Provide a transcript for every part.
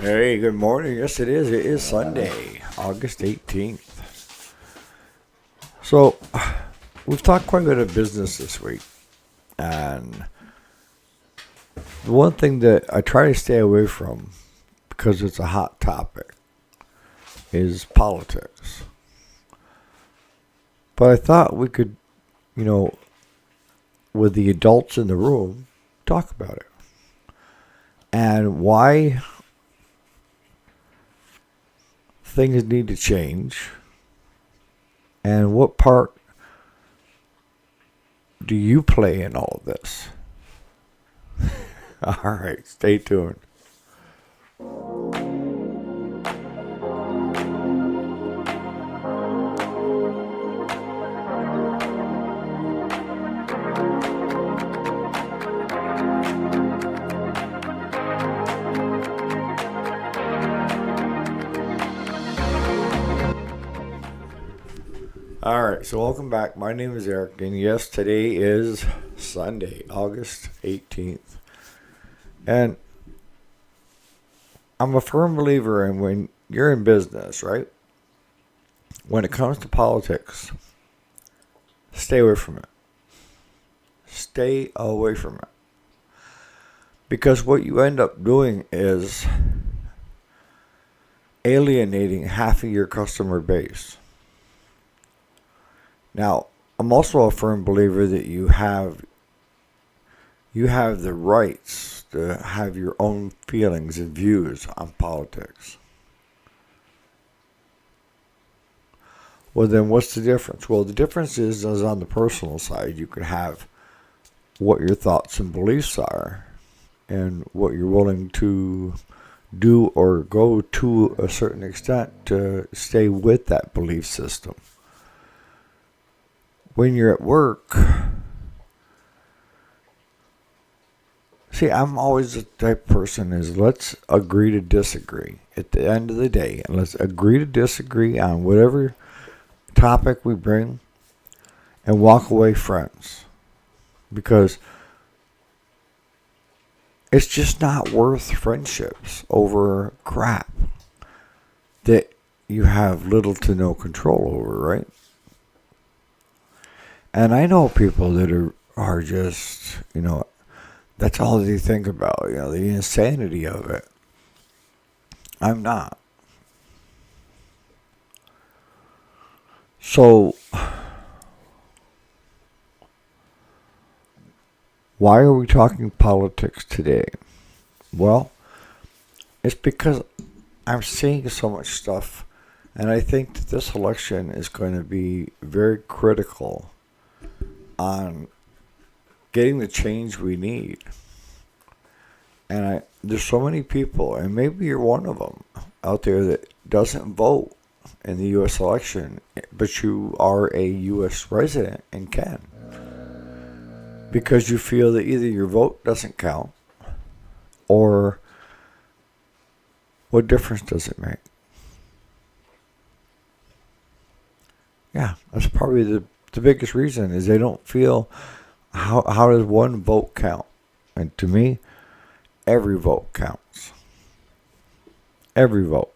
Hey, good morning. Yes, it is. It is Sunday, August 18th. So, we've talked quite a bit of business this week. And the one thing that I try to stay away from, because it's a hot topic, is politics. But I thought we could, you know, with the adults in the room, talk about it. And why things need to change. And what part do you play in all of this? All right, stay tuned. All right, so welcome back. My name is Eric, and yes, today is Sunday, August 18th. And I'm a firm believer in when you're in business, right? When it comes to politics, stay away from it. Stay away from it. Because what you end up doing is alienating half of your customer base. Now, I'm also a firm believer that you have the rights to have your own feelings and views on politics. Well, then what's the difference? Well, the difference is on the personal side, you can have what your thoughts and beliefs are and what you're willing to do or go to a certain extent to stay with that belief system. When you're at work, see, I'm always the type of person is let's agree to disagree at the end of the day. And let's agree to disagree on whatever topic we bring and walk away friends. Because it's just not worth friendships over crap that you have little to no control over, right? And I know people that are just, that's all they think about, the insanity of it. I'm not. So, why are we talking politics today? Well, it's because I'm seeing so much stuff, and I think that this election is going to be very critical on getting the change we need. And there's so many people, and maybe you're one of them out there that doesn't vote in the U.S. election, but you are a U.S. resident and can. Because you feel that either your vote doesn't count, or what difference does it make? Yeah, that's probably the biggest reason is they don't feel how does one vote count? And to me, every vote counts. Every vote.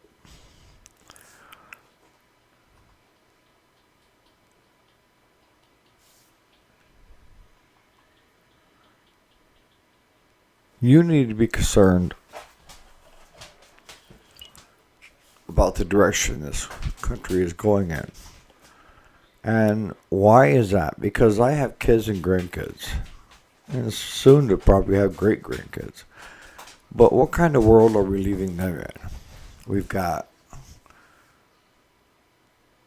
You need to be concerned about the direction this country is going in. And why is that? Because I have kids and grandkids. And soon to probably have great grandkids. But what kind of world are we leaving them in? We've got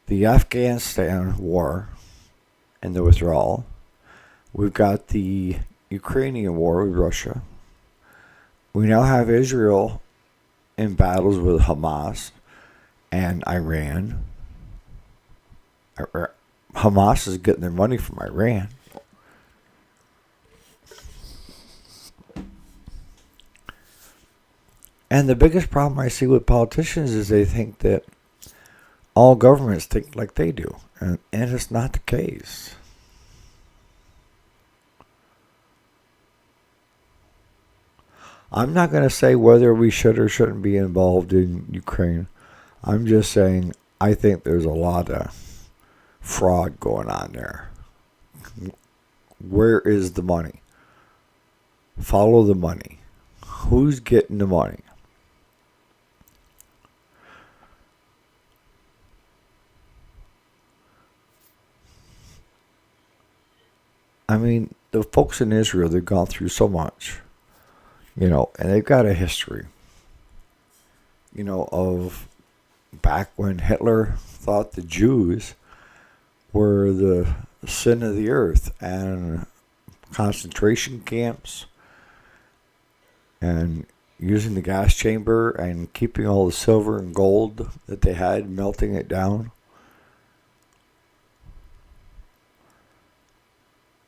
the Afghanistan war and the withdrawal. We've got the Ukrainian war with Russia. We now have Israel in battles with Hamas and Iran. Hamas is getting their money from Iran. And the biggest problem I see with politicians is they think that all governments think like they do. And it's not the case. I'm not going to say whether we should or shouldn't be involved in Ukraine. I'm just saying I think there's a lot of fraud going on there. Where is the money? Follow the money. Who's getting the money? I mean, the folks in Israel, they've gone through so much, and they've got a history, of back when Hitler thought the Jews were the sin of the earth, and concentration camps and using the gas chamber and keeping all the silver and gold that they had, melting it down,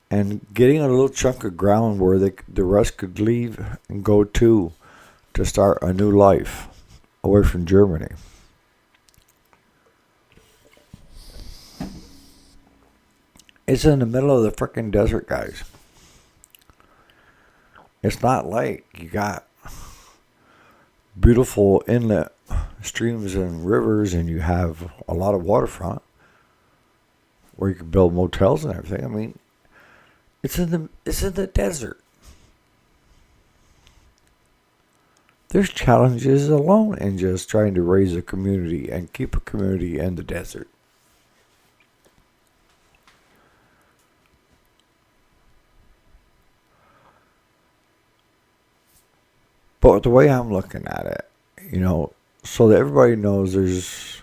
and getting a little chunk of ground where the rest could leave and go to start a new life away from Germany. It's in the middle of the frickin' desert, guys. It's not like you got beautiful inlet streams and rivers and you have a lot of waterfront where you can build motels and everything. I mean, it's in the desert. There's challenges alone in just trying to raise a community and keep a community in the desert. But the way I'm looking at it, so that everybody knows there's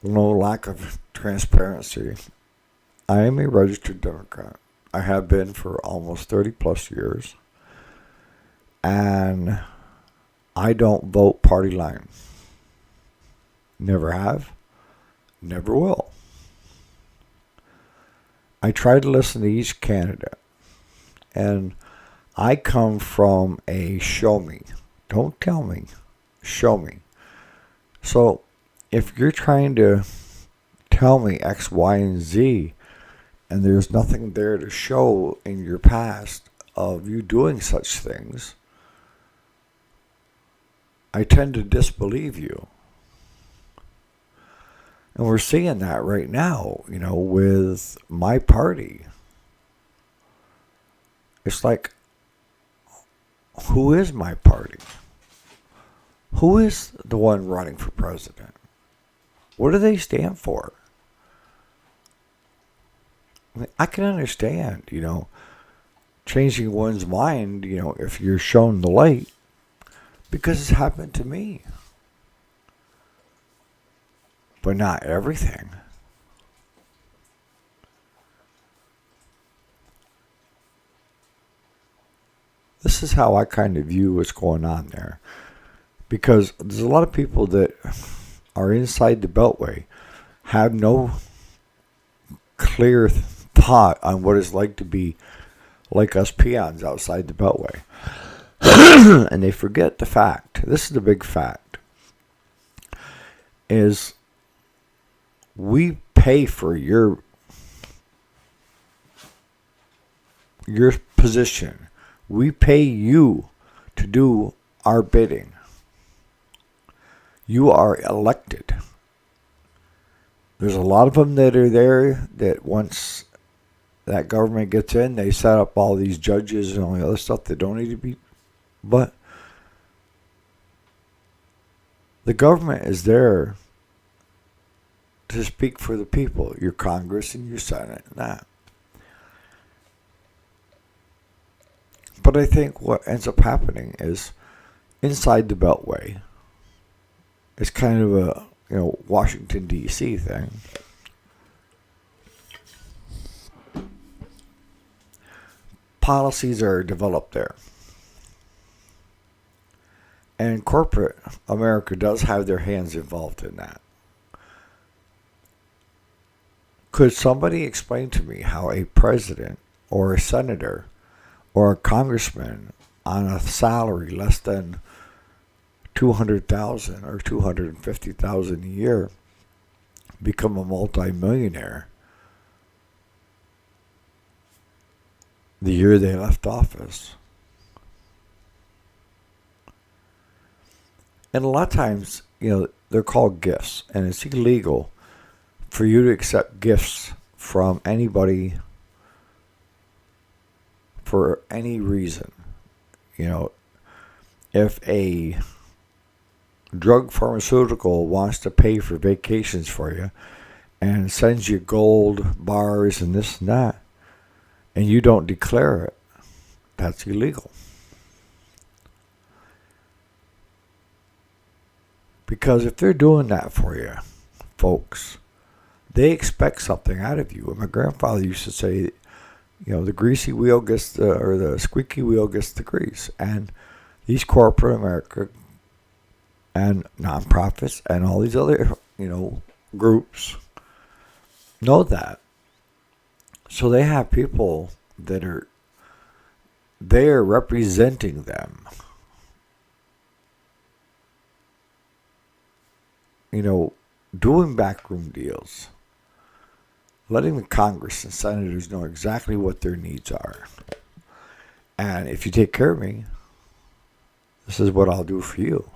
no lack of transparency. I am a registered Democrat. I have been for almost 30 plus years. And I don't vote party line. Never have. Never will. I try to listen to each candidate. And I come from a show me. Don't tell me. Show me. So if you're trying to tell me X, Y, and Z, and there's nothing there to show in your past of you doing such things, I tend to disbelieve you. And we're seeing that right now, with my party. It's like, who is my party? Who is the one running for president? What do they stand for? I can understand, changing one's mind, if you're shown the light, because it's happened to me. But not everything. This is how I kind of view what's going on there. Because there's a lot of people that are inside the Beltway, have no clear thought on what it's like to be like us peons outside the Beltway. And they forget the fact, this is the big fact, is we pay for your position. We pay you to do our bidding. You are elected. There's a lot of them that are there that once that government gets in, they set up all these judges and all the other stuff that don't need to be. But the government is there to speak for the people, your Congress and your Senate and that. But I think what ends up happening is inside the Beltway, it's kind of a Washington, D.C. thing. Policies are developed there. And corporate America does have their hands involved in that. Could somebody explain to me how a president or a senator or a congressman on a salary less than $200,000 or $250,000 a year become a multimillionaire the year they left office? And a lot of times, they're called gifts, and it's illegal for you to accept gifts from anybody for any reason. You know, if a drug pharmaceutical wants to pay for vacations for you and sends you gold bars and this and that, and you don't declare it, that's illegal. Because if they're doing that for you, folks, they expect something out of you. And my grandfather used to say, the greasy wheel or the squeaky wheel gets the grease. And these corporate America and nonprofits and all these other, groups know that. So they have people that are there representing them. Doing backroom deals, letting the Congress and senators know exactly what their needs are. And if you take care of me, this is what I'll do for you.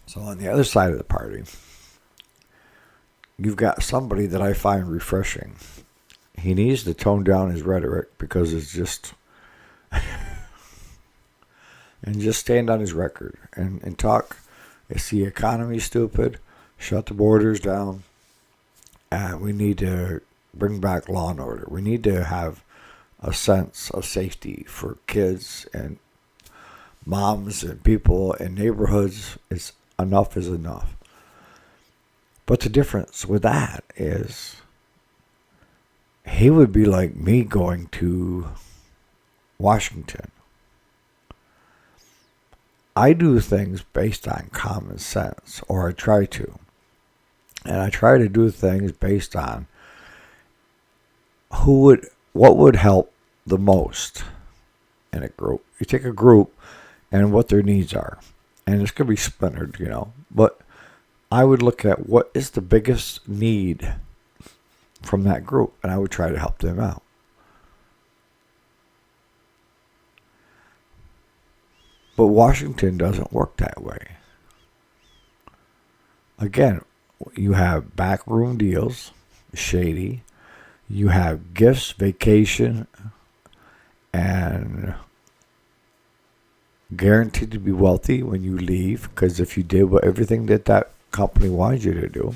So on the other side of the party, you've got somebody that I find refreshing. He needs to tone down his rhetoric because it's just... and just stand on his record and talk. Is the economy stupid? Shut the borders down. And we need to bring back law and order. We need to have a sense of safety for kids and moms and people in neighborhoods. Enough is enough. But the difference with that is he would be like me going to Washington. I do things based on common sense, or I try to. And I try to do things based on what would help the most in a group. You take a group and what their needs are. And it's going to be splintered, But I would look at what is the biggest need from that group, and I would try to help them out. But Washington doesn't work that way. Again, you have backroom deals, shady. You have gifts, vacation, and guaranteed to be wealthy when you leave. Because if you did everything that company wanted you to do.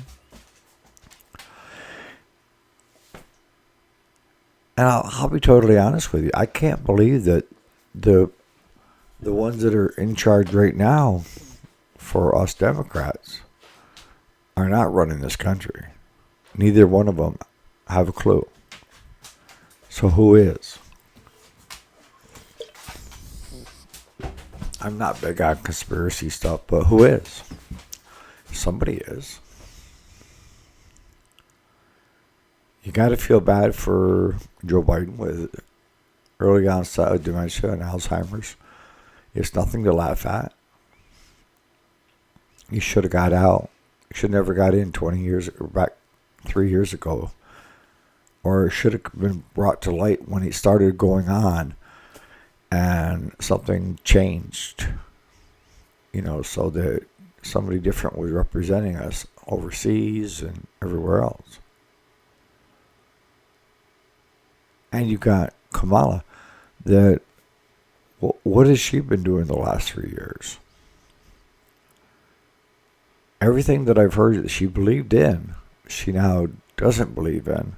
And I'll be totally honest with you. I can't believe that the ones that are in charge right now for us Democrats are not running this country. Neither one of them have a clue. So who is? I'm not big on conspiracy stuff, but who is? Somebody is. You got to feel bad for Joe Biden with early onset of dementia and Alzheimer's. It's nothing to laugh at. He should have got out. He should never got in 20 years, or back 3 years ago. Or should have been brought to light when it started going on and something changed. So that somebody different was representing us overseas and everywhere else. And you got Kamala that... what has she been doing the last 3 years? Everything that I've heard that she believed in, she now doesn't believe in.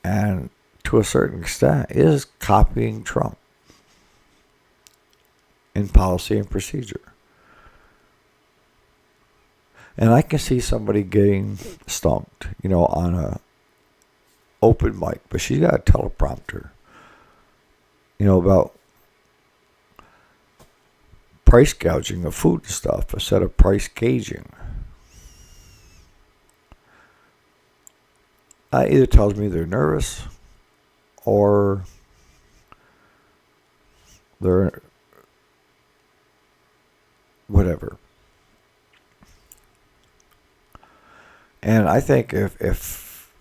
And to a certain extent is copying Trump in policy and procedure. And I can see somebody getting stumped, on a open mic. But she's got a teleprompter, about price gouging of food and stuff instead of price gauging. That either tells me they're nervous or they're whatever. And I think if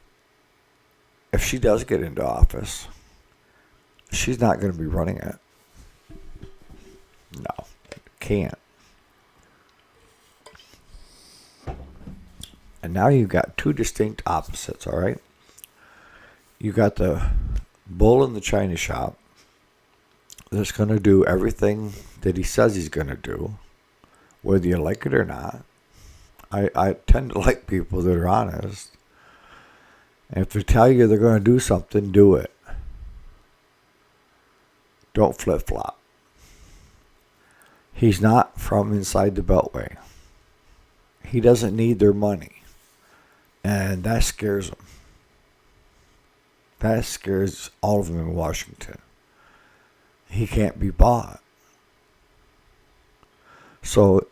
she does get into office, she's not going to be running it. No, can't. And now you've got two distinct opposites, all right? You got the bull in the china shop that's going to do everything that he says he's going to do, whether you like it or not. I tend to like people that are honest. And if they tell you they're going to do something, do it. Don't flip-flop. He's not from inside the Beltway. He doesn't need their money. And that scares him. That scares all of them in Washington. He can't be bought. So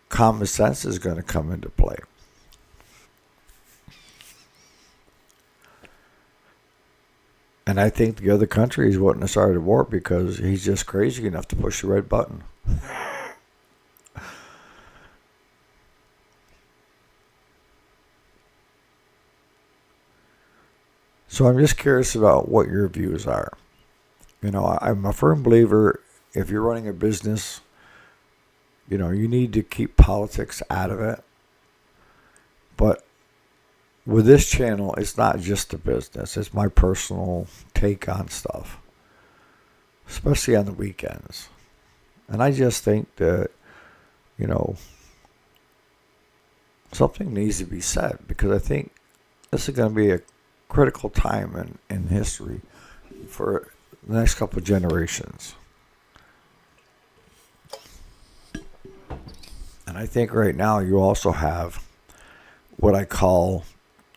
common sense is going to come into play. And I think the other countries wouldn't have started a war because he's just crazy enough to push the red button. So I'm just curious about what your views are. You know, I'm a firm believer if you're running a business, you know, you need to keep politics out of it. But with this channel, it's not just a business. It's my personal take on stuff, especially on the weekends. And I just think that, you know, something needs to be said because I think this is going to be a critical time in history for the next couple of generations. And I think right now you also have what I call,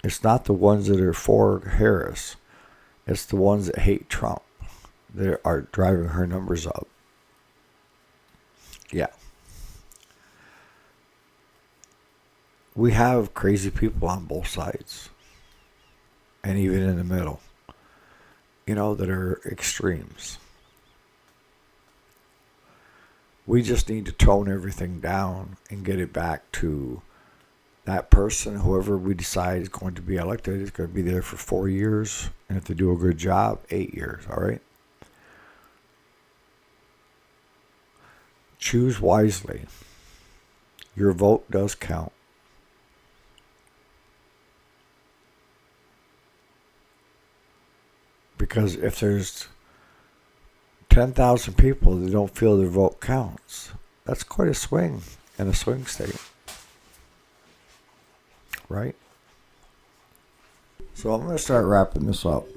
it's not the ones that are for Harris, it's the ones that hate Trump that are driving her numbers up. Yeah. We have crazy people on both sides. And even in the middle. You know, that are extremes. We just need to tone everything down and get it back to that person, whoever we decide is going to be elected, is going to be there for 4 years. And if they do a good job, 8 years, all right? Choose wisely. Your vote does count. Because if there's 10,000 people that don't feel their vote counts, that's quite a swing in a swing state. Right? So I'm going to start wrapping this up.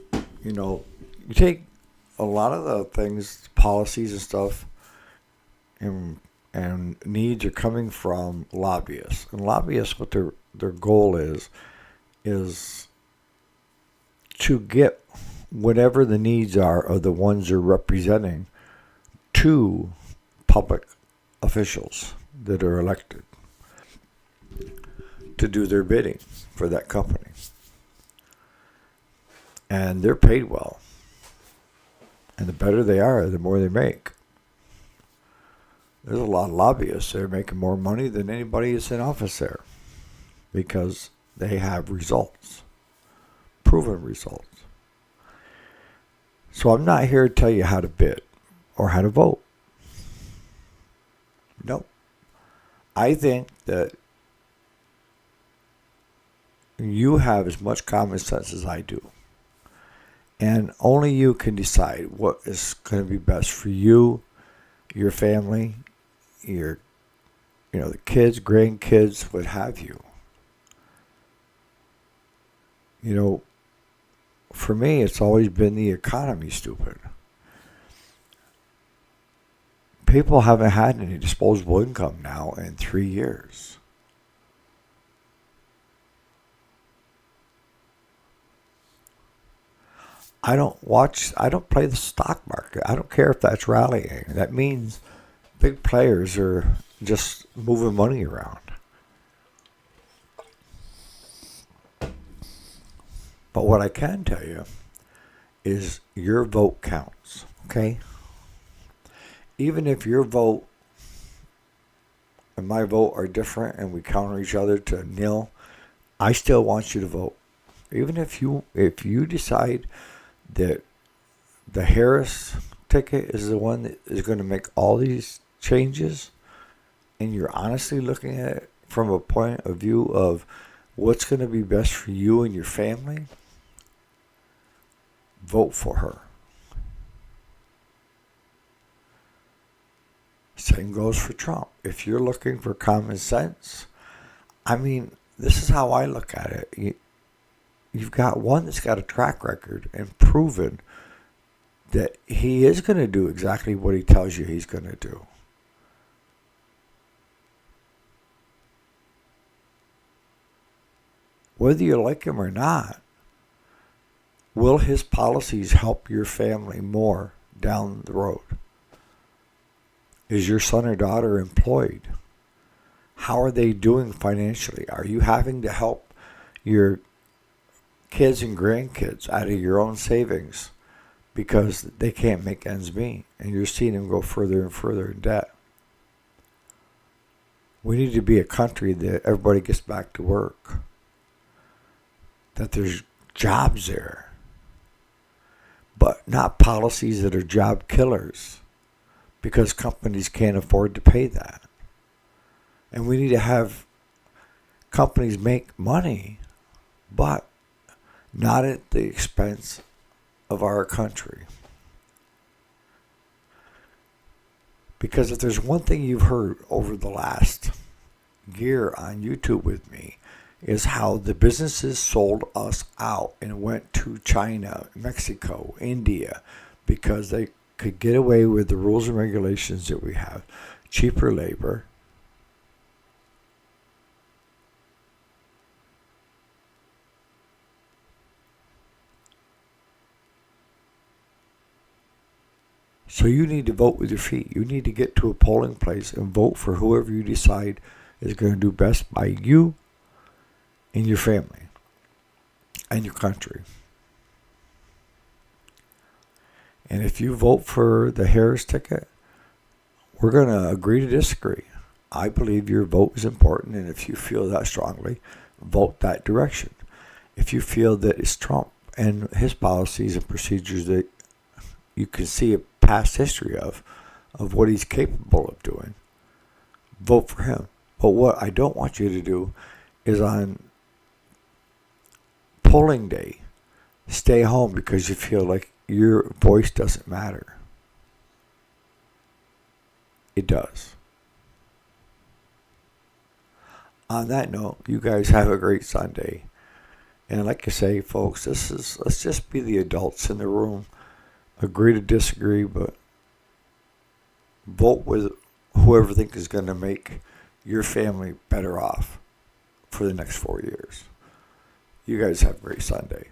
You know, you take a lot of the things, policies and stuff, and needs are coming from lobbyists. And lobbyists, what their goal is to get whatever the needs are of the ones they're representing to public officials that are elected to do their bidding for that company. And they're paid well. And the better they are, the more they make. There's a lot of lobbyists that are making more money than anybody that's in office there because they have results, proven results. So I'm not here to tell you how to bid or how to vote. No. I think that you have as much common sense as I do. And only you can decide what is going to be best for you, your family, the kids, grandkids, what have you. You know, for me, it's always been the economy, stupid. People haven't had any disposable income now in 3 years. I don't play the stock market. I don't care if that's rallying. That means big players are just moving money around. But what I can tell you is your vote counts, okay? Even if your vote and my vote are different and we counter each other to nil, I still want you to vote. Even if you decide that the Harris ticket is the one that is going to make all these changes and you're honestly looking at it from a point of view of what's going to be best for you and your family, vote for her. Same goes for Trump. If you're looking for common sense, I mean, this is how I look at it. You've got one that's got a track record and proven that he is going to do exactly what he tells you he's going to do. Whether you like him or not, will his policies help your family more down the road? Is your son or daughter employed? How are they doing financially? Are you having to help your kids and grandkids out of your own savings because they can't make ends meet and you're seeing them go further and further in debt? We need to be a country that everybody gets back to work, that there's jobs there, but not policies that are job killers because companies can't afford to pay that. And we need to have companies make money, but not at the expense of our country. Because if there's one thing you've heard over the last year on YouTube with me, is how the businesses sold us out and went to China, Mexico, India, because they could get away with the rules and regulations that we have, cheaper labor, so you need to vote with your feet. You need to get to a polling place and vote for whoever you decide is going to do best by you and your family and your country. And if you vote for the Harris ticket, we're going to agree to disagree. I believe your vote is important, and if you feel that strongly, vote that direction. If you feel that it's Trump and his policies and procedures that you can see a past history of what he's capable of doing, vote for him. But what I don't want you to do is on polling day, stay home because you feel like your voice doesn't matter. It does. On that note, you guys have a great Sunday. And like I say, folks, let's just be the adults in the room. Agree to disagree, but vote with whoever thinks is going to make your family better off for the next 4 years. You guys have a great Sunday.